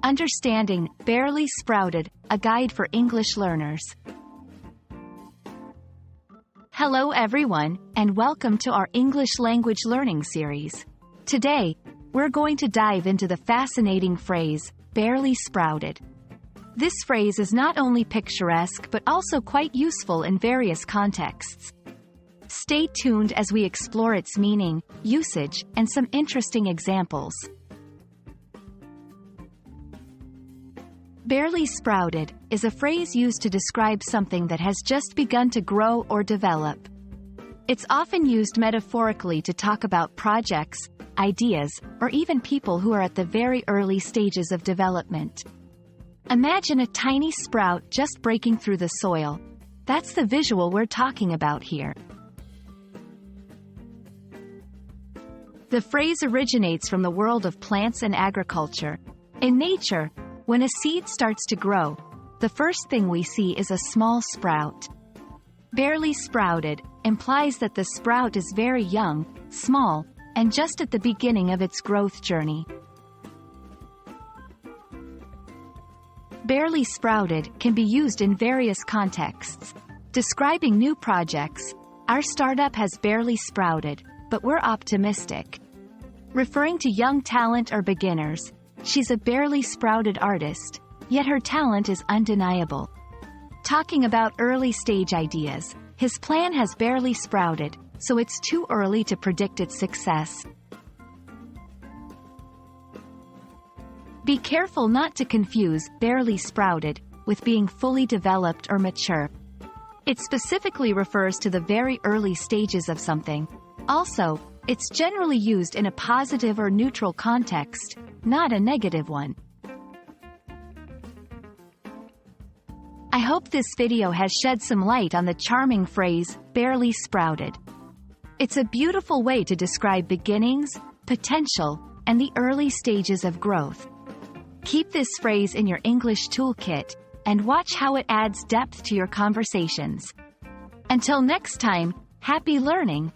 Understanding Barely Sprouted, a guide for English learners. Hello everyone, and welcome to our English language learning series. Today, we're going to dive into the fascinating phrase, barely sprouted. This phrase is not only picturesque but also quite useful in various contexts. Stay tuned as we explore its meaning, usage, and some interesting examples. Barely sprouted is a phrase used to describe something that has just begun to grow or develop. It's often used metaphorically to talk about projects, ideas, or even people who are at the very early stages of development. Imagine a tiny sprout just breaking through the soil. That's the visual we're talking about here. The phrase originates from the world of plants and agriculture. In nature, when a seed starts to grow, the first thing we see is a small sprout. Barely sprouted implies that the sprout is very young, small, and just at the beginning of its growth journey. Barely sprouted can be used in various contexts. Describing new projects, our startup has barely sprouted, but we're optimistic. Referring to young talent or beginners, she's a barely sprouted artist, yet her talent is undeniable. Talking about early-stage ideas, his plan has barely sprouted, so it's too early to predict its success. Be careful not to confuse barely sprouted with being fully developed or mature. It specifically refers to the very early stages of something. Also, it's generally used in a positive or neutral context, not a negative one. I hope this video has shed some light on the charming phrase, barely sprouted. It's a beautiful way to describe beginnings, potential, and the early stages of growth. Keep this phrase in your English toolkit, and watch how it adds depth to your conversations. Until next time, happy learning!